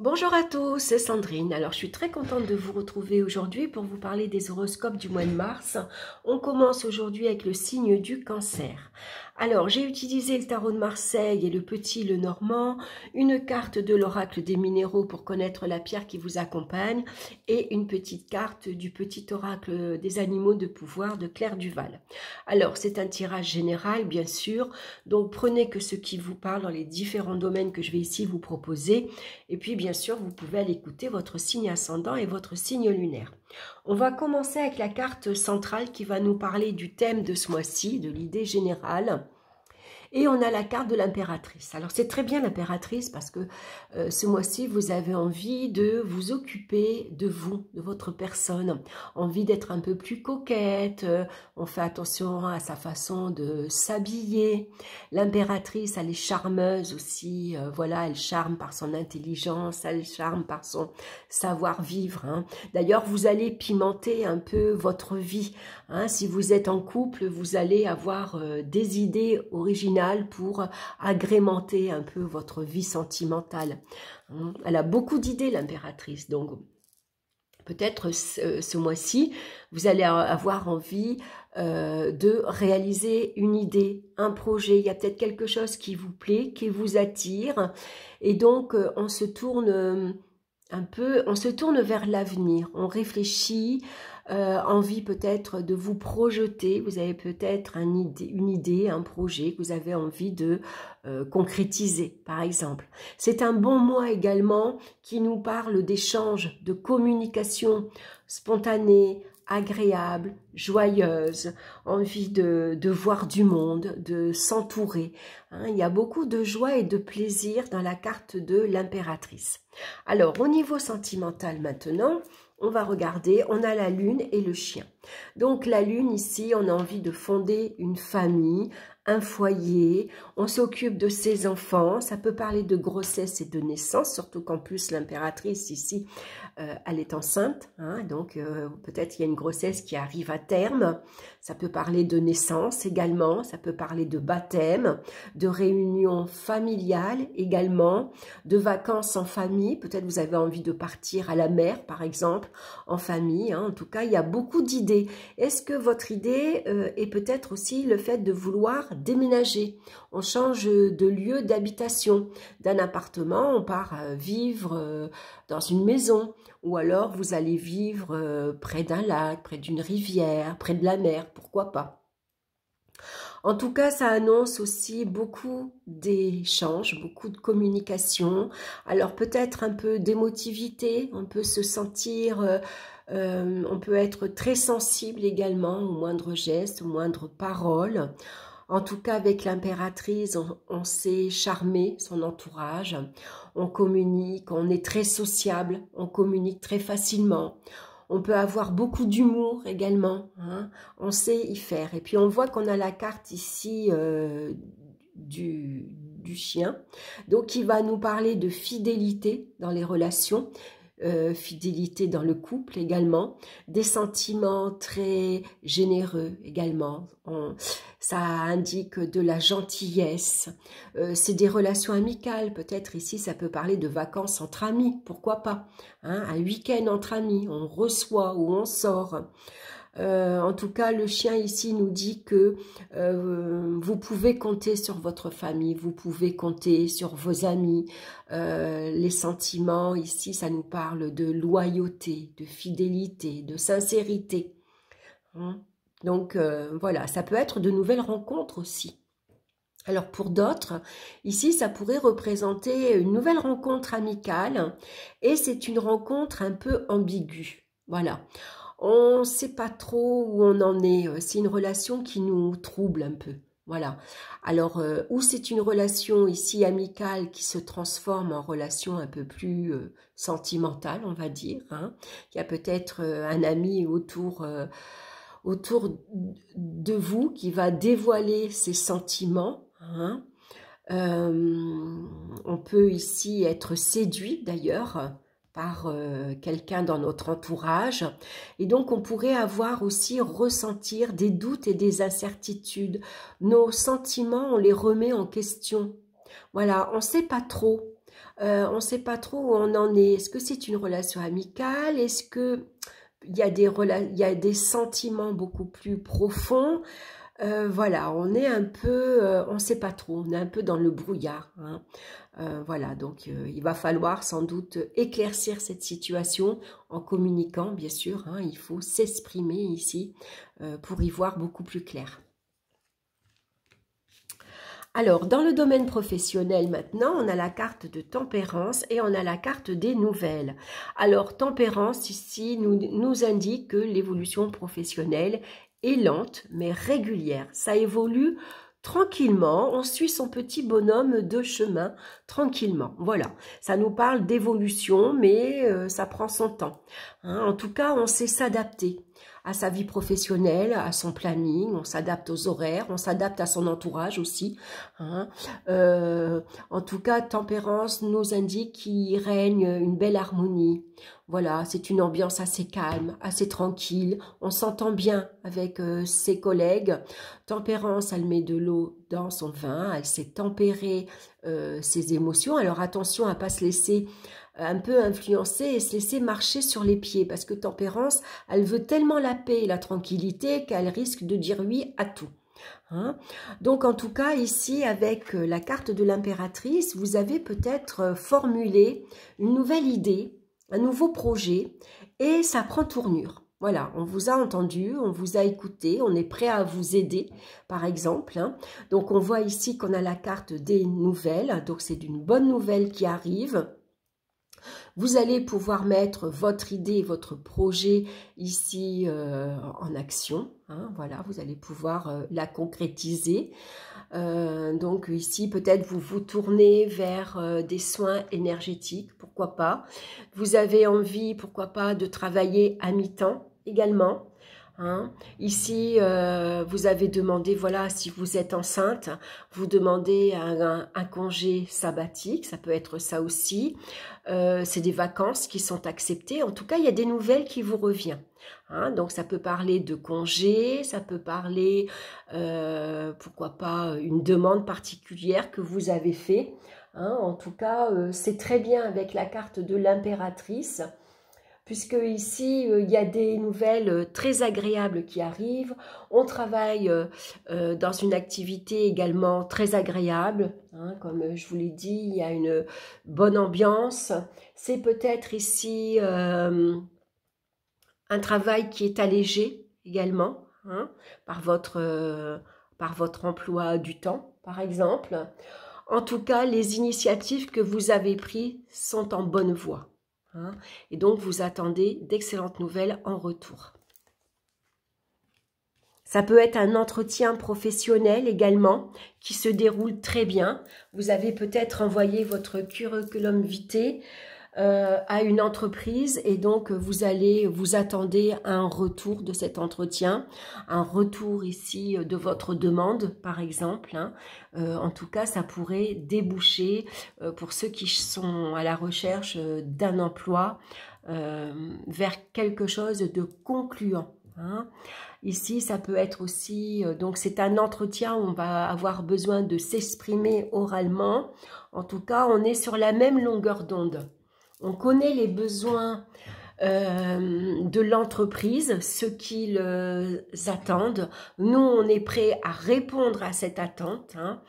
Bonjour à tous, c'est Sandrine. Alors, je suis très contente de vous retrouver aujourd'hui pour vous parler des horoscopes du mois de mars. On commence aujourd'hui avec le signe du Cancer. Alors, j'ai utilisé le tarot de Marseille et le petit le normand, une carte de l'oracle des minéraux pour connaître la pierre qui vous accompagne et une petite carte du petit oracle des animaux de pouvoir de Claire Duval. Alors, c'est un tirage général, bien sûr, donc prenez que ce qui vous parle dans les différents domaines que je vais ici vous proposer. Et puis, bien sûr, vous pouvez aller écouter votre signe ascendant et votre signe lunaire. On va commencer avec la carte centrale qui va nous parler du thème de ce mois-ci, de l'idée générale. Et on a la carte de l'impératrice. Alors c'est très bien l'impératrice parce que ce mois-ci, vous avez envie de vous occuper de vous, de votre personne. Envie d'être un peu plus coquette. On fait attention à sa façon de s'habiller. L'impératrice, elle est charmeuse aussi. Voilà, elle charme par son intelligence, elle charme par son savoir-vivre. Hein. D'ailleurs, vous allez pimenter un peu votre vie. Hein. Si vous êtes en couple, vous allez avoir des idées originales pour agrémenter un peu votre vie sentimentale. Elle a beaucoup d'idées, l'impératrice, donc peut-être ce mois-ci, vous allez avoir envie de réaliser une idée, un projet. Il y a peut-être quelque chose qui vous plaît, qui vous attire, et donc on se tourne on se tourne vers l'avenir, on réfléchit, envie peut-être de vous projeter, vous avez peut-être une idée, un projet que vous avez envie de concrétiser, par exemple. C'est un bon mois également qui nous parle d'échanges, de communication spontanée, agréable, joyeuse, envie de voir du monde, de s'entourer. Hein, il y a beaucoup de joie et de plaisir dans la carte de l'impératrice. Alors, au niveau sentimental maintenant, on va regarder, on a la lune et le chien. Donc la lune ici, on a envie de fonder une famille, un foyer, on s'occupe de ses enfants, ça peut parler de grossesse et de naissance, surtout qu'en plus l'impératrice ici, elle est enceinte, hein, donc peut-être il y a une grossesse qui arrive à terme, ça peut parler de naissance également, ça peut parler de baptême, de réunion familiale également, de vacances en famille, peut-être vous avez envie de partir à la mer par exemple, en famille, hein. En tout cas il y a beaucoup d'idées. Est-ce que votre idée est peut-être aussi le fait de vouloir déménager? On change de lieu d'habitation, d'un appartement, on part vivre dans une maison, ou alors vous allez vivre près d'un lac, près d'une rivière, près de la mer, pourquoi pas. En tout cas, ça annonce aussi beaucoup d'échanges, beaucoup de communication. Alors peut-être un peu d'émotivité, on peut se sentir, on peut être très sensible également aux moindres gestes, aux moindres paroles. En tout cas, avec l'impératrice, on sait charmer son entourage, on communique, on est très sociable, on communique très facilement. On peut avoir beaucoup d'humour également, hein, on sait y faire. Et puis on voit qu'on a la carte ici du chien, donc qui va nous parler de fidélité dans les relations, fidélité dans le couple également, des sentiments très généreux également. Ça indique de la gentillesse, c'est des relations amicales, peut-être ici ça peut parler de vacances entre amis, pourquoi pas, hein, un week-end entre amis, on reçoit ou on sort. En tout cas, le chien ici nous dit que vous pouvez compter sur votre famille, vous pouvez compter sur vos amis. Les sentiments ici, ça nous parle de loyauté, de fidélité, de sincérité. Hein. Donc voilà, ça peut être de nouvelles rencontres aussi. Alors pour d'autres, ici ça pourrait représenter une nouvelle rencontre amicale et c'est une rencontre un peu ambiguë. Voilà. On ne sait pas trop où on en est. C'est une relation qui nous trouble un peu. Voilà. Alors, ou c'est une relation ici amicale qui se transforme en relation un peu plus sentimentale, on va dire. Hein. Il y a peut-être un ami autour de vous qui va dévoiler ses sentiments. Hein. On peut ici être séduit d'ailleurs par quelqu'un dans notre entourage. Et donc, on pourrait avoir aussi ressentir des doutes et des incertitudes. Nos sentiments, on les remet en question. Voilà, on ne sait pas trop. On ne sait pas trop où on en est. Est-ce que c'est une relation amicale? Est-ce que il y a des sentiments beaucoup plus profonds? Voilà, on est un peu, on ne sait pas trop, on est un peu dans le brouillard, hein. Voilà, donc il va falloir sans doute éclaircir cette situation en communiquant, bien sûr, hein, il faut s'exprimer ici pour y voir beaucoup plus clair. Alors, dans le domaine professionnel maintenant, on a la carte de tempérance et on a la carte des nouvelles. Alors, tempérance ici nous indique que l'évolution professionnelle est lente mais régulière. Ça évolue tranquillement, on suit son petit bonhomme de chemin tranquillement. Voilà, ça nous parle d'évolution mais ça prend son temps, hein. En tout cas, on sait s'adapter à sa vie professionnelle, à son planning, on s'adapte aux horaires, on s'adapte à son entourage aussi, hein. En tout cas, tempérance nous indique qu'il règne une belle harmonie. Voilà, c'est une ambiance assez calme, assez tranquille, on s'entend bien avec ses collègues. Tempérance, elle met de l'eau dans son vin, elle sait tempérer ses émotions. Alors attention à ne pas se laisser un peu influencer et se laisser marcher sur les pieds, parce que tempérance, elle veut tellement la paix et la tranquillité qu'elle risque de dire oui à tout, hein. Donc en tout cas ici avec la carte de l'impératrice, vous avez peut-être formulé une nouvelle idée, un nouveau projet et ça prend tournure. Voilà, on vous a entendu, on vous a écouté, on est prêt à vous aider, par exemple, hein. Donc on voit ici qu'on a la carte des nouvelles, donc c'est d'une bonne nouvelle qui arrive. Vous allez pouvoir mettre votre idée, votre projet ici en action, hein, voilà, vous allez pouvoir la concrétiser. Donc ici, peut-être vous vous tournez vers des soins énergétiques, pourquoi pas. Vous avez envie, pourquoi pas, de travailler à mi-temps également, hein. Ici, vous avez demandé, voilà, si vous êtes enceinte, vous demandez un congé sabbatique, ça peut être ça aussi. C'est des vacances qui sont acceptées. En tout cas, il y a des nouvelles qui vous reviennent, hein. Donc, ça peut parler de congé, ça peut parler, pourquoi pas, une demande particulière que vous avez fait, hein. En tout cas, c'est très bien avec la carte de l'impératrice, puisque ici, il y a des nouvelles très agréables qui arrivent. On travaille dans une activité également très agréable, hein, comme je vous l'ai dit, il y a une bonne ambiance. C'est peut-être ici un travail qui est allégé également, hein, par votre emploi du temps, par exemple. En tout cas, les initiatives que vous avez prises sont en bonne voie, hein, et donc vous attendez d'excellentes nouvelles en retour. Ça peut être un entretien professionnel également qui se déroule très bien. Vous avez peut-être envoyé votre curriculum vitae à une entreprise et donc vous attendez un retour de cet entretien, un retour ici de votre demande par exemple, hein. En tout cas, ça pourrait déboucher pour ceux qui sont à la recherche d'un emploi vers quelque chose de concluant, hein. Ici, ça peut être aussi, donc c'est un entretien où on va avoir besoin de s'exprimer oralement. En tout cas, on est sur la même longueur d'onde. On connaît les besoins de l'entreprise, ce qu'ils attendent. Nous, on est prêt à répondre à cette attente, hein.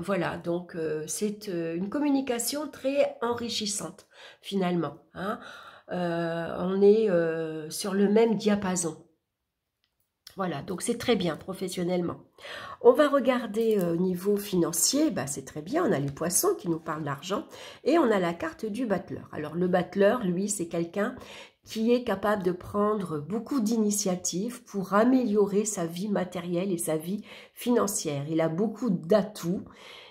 Voilà, donc c'est une communication très enrichissante, finalement, hein. On est sur le même diapason. Voilà, donc c'est très bien professionnellement. On va regarder au niveau financier, bah, c'est très bien, on a les poissons qui nous parlent d'argent et on a la carte du battleur. Alors le battleur, lui, c'est quelqu'un qui est capable de prendre beaucoup d'initiatives pour améliorer sa vie matérielle et sa vie financière. Il a beaucoup d'atouts.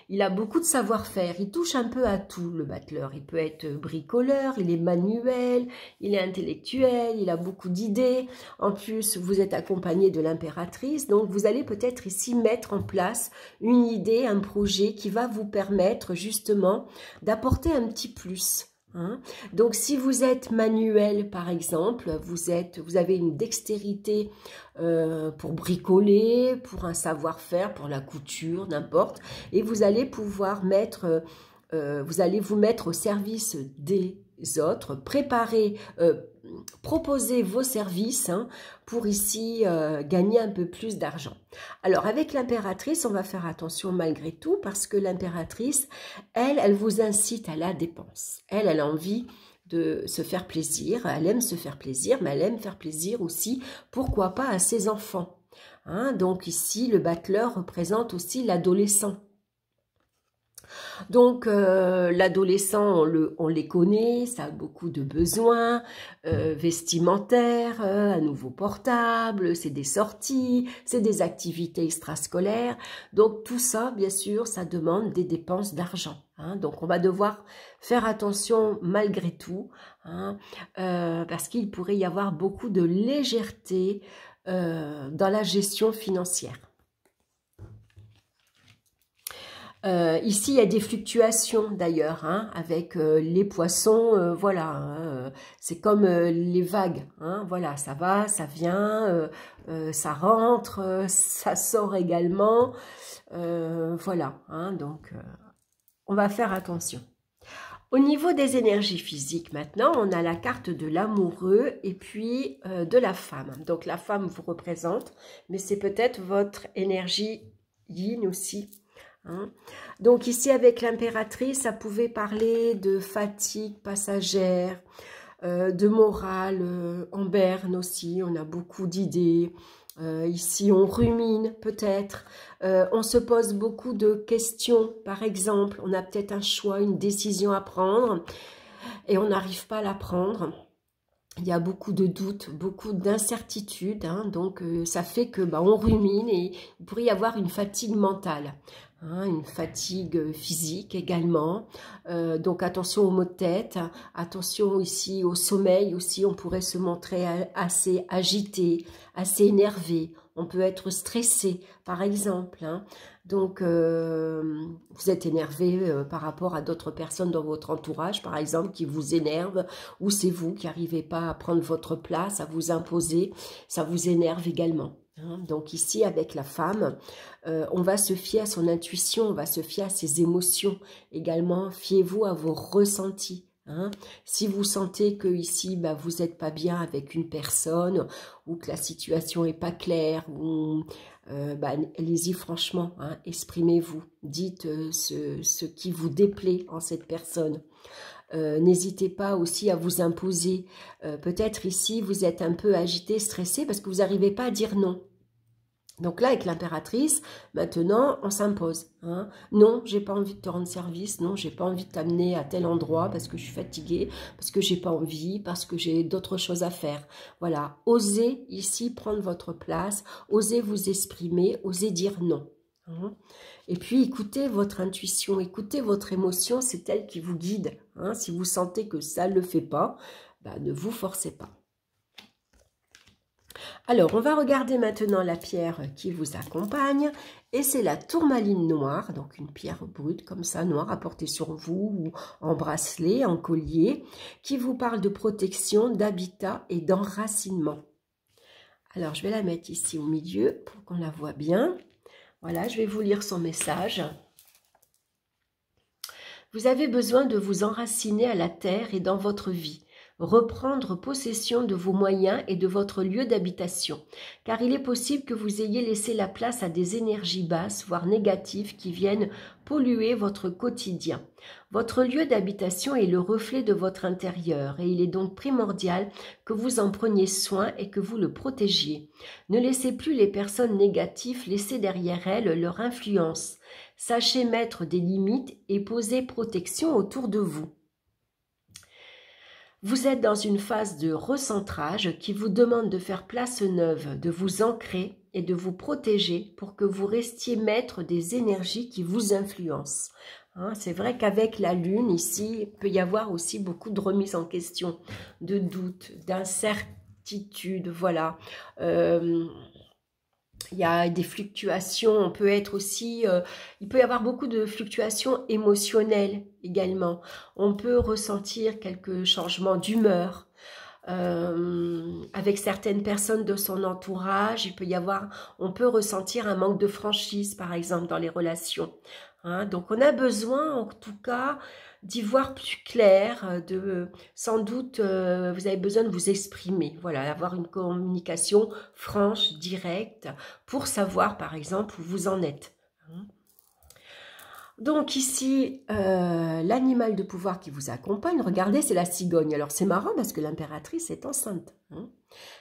Il a beaucoup de savoir-faire, il touche un peu à tout, le battleur. Il peut être bricoleur, il est manuel, il est intellectuel, il a beaucoup d'idées. En plus, vous êtes accompagné de l'impératrice, donc vous allez peut-être ici mettre en place une idée, un projet qui va vous permettre justement d'apporter un petit plus, hein. Donc si vous êtes manuel par exemple, vous avez une dextérité pour bricoler, pour un savoir-faire, pour la couture, n'importe, et vous allez pouvoir mettre vous allez vous mettre au service des autres, proposer vos services pour ici gagner un peu plus d'argent. Alors avec l'impératrice, on va faire attention malgré tout parce que l'impératrice, elle vous incite à la dépense. Elle a envie de se faire plaisir, elle aime se faire plaisir, mais elle aime faire plaisir aussi, pourquoi pas, à ses enfants. Donc ici, le battleur représente aussi l'adolescent. Donc, l'adolescent, on les connaît, ça a beaucoup de besoins vestimentaires, un nouveau portable, c'est des sorties, c'est des activités extrascolaires. Donc, tout ça, bien sûr, ça demande des dépenses d'argent. Donc, on va devoir faire attention malgré tout, parce qu'il pourrait y avoir beaucoup de légèreté dans la gestion financière. Ici, il y a des fluctuations d'ailleurs, avec les poissons, voilà, c'est comme les vagues, voilà, ça va, ça vient, ça rentre, ça sort également, voilà, donc on va faire attention. Au niveau des énergies physiques maintenant, on a la carte de l'amoureux et puis de la femme. Donc la femme vous représente, mais c'est peut-être votre énergie yin aussi. Donc ici avec l'impératrice, ça pouvait parler de fatigue passagère, de morale en berne aussi, on a beaucoup d'idées. Ici on rumine peut-être, on se pose beaucoup de questions, par exemple, on a peut-être un choix, une décision à prendre et on n'arrive pas à la prendre. Il y a beaucoup de doutes, beaucoup d'incertitudes, donc ça fait que on rumine et il pourrait y avoir une fatigue mentale, une fatigue physique également. Donc attention aux maux de tête, attention ici au sommeil aussi, on pourrait se montrer assez agité, assez énervé. On peut être stressé, par exemple. Donc, vous êtes énervé par rapport à d'autres personnes dans votre entourage, par exemple, qui vous énervent, ou c'est vous qui n'arrivez pas à prendre votre place, à vous imposer, ça vous énerve également. Donc ici, avec la femme, on va se fier à son intuition, on va se fier à ses émotions également. Fiez-vous à vos ressentis. Si vous sentez que ici vous n'êtes pas bien avec une personne ou que la situation n'est pas claire, allez-y franchement, exprimez-vous, dites ce qui vous déplaît en cette personne. N'hésitez pas aussi à vous imposer. Peut-être ici vous êtes un peu agité, stressé parce que vous n'arrivez pas à dire non. Donc là, avec l'impératrice, maintenant, on s'impose. Non, j'ai pas envie de te rendre service. Non, j'ai pas envie de t'amener à tel endroit parce que je suis fatiguée, parce que j'ai pas envie, parce que j'ai d'autres choses à faire. Voilà, osez ici prendre votre place, osez vous exprimer, osez dire non. Et puis, écoutez votre intuition, écoutez votre émotion, c'est elle qui vous guide. Si vous sentez que ça ne le fait pas, ne vous forcez pas. Alors, on va regarder maintenant la pierre qui vous accompagne. Et c'est la tourmaline noire, donc une pierre brute comme ça, noire, à porter sur vous, ou en bracelet, en collier, qui vous parle de protection, d'habitat et d'enracinement. Alors, je vais la mettre ici au milieu pour qu'on la voie bien. Voilà, je vais vous lire son message. Vous avez besoin de vous enraciner à la terre et dans votre vie. Reprendre possession de vos moyens et de votre lieu d'habitation, car il est possible que vous ayez laissé la place à des énergies basses, voire négatives, qui viennent polluer votre quotidien. Votre lieu d'habitation est le reflet de votre intérieur et il est donc primordial que vous en preniez soin et que vous le protégiez. Ne laissez plus les personnes négatives laisser derrière elles leur influence. Sachez mettre des limites et poser protection autour de vous. Vous êtes dans une phase de recentrage qui vous demande de faire place neuve, de vous ancrer et de vous protéger pour que vous restiez maître des énergies qui vous influencent. C'est vrai qu'avec la lune, ici, il peut y avoir aussi beaucoup de remises en question, de doutes, d'incertitudes, voilà. Il y a des fluctuations, on peut être aussi, il peut y avoir beaucoup de fluctuations émotionnelles également. On peut ressentir quelques changements d'humeur. Avec certaines personnes de son entourage, on peut ressentir un manque de franchise, par exemple, dans les relations. hein. Donc, on a besoin, en tout cas, d'y voir plus clair, sans doute, vous avez besoin de vous exprimer, voilà, avoir une communication franche, directe, pour savoir, par exemple, où vous en êtes. Hein. Donc ici, l'animal de pouvoir qui vous accompagne, regardez, c'est la cigogne. Alors c'est marrant parce que l'impératrice est enceinte. Hein.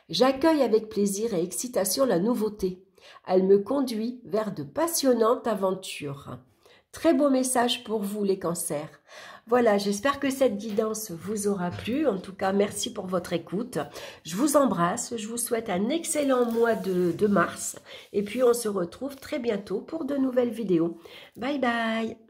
J'accueille avec plaisir et excitation la nouveauté. Elle me conduit vers de passionnantes aventures. Très beau message pour vous les cancers. Voilà, j'espère que cette guidance vous aura plu. En tout cas, merci pour votre écoute. Je vous embrasse, je vous souhaite un excellent mois de mars. Et puis, on se retrouve très bientôt pour de nouvelles vidéos. Bye bye!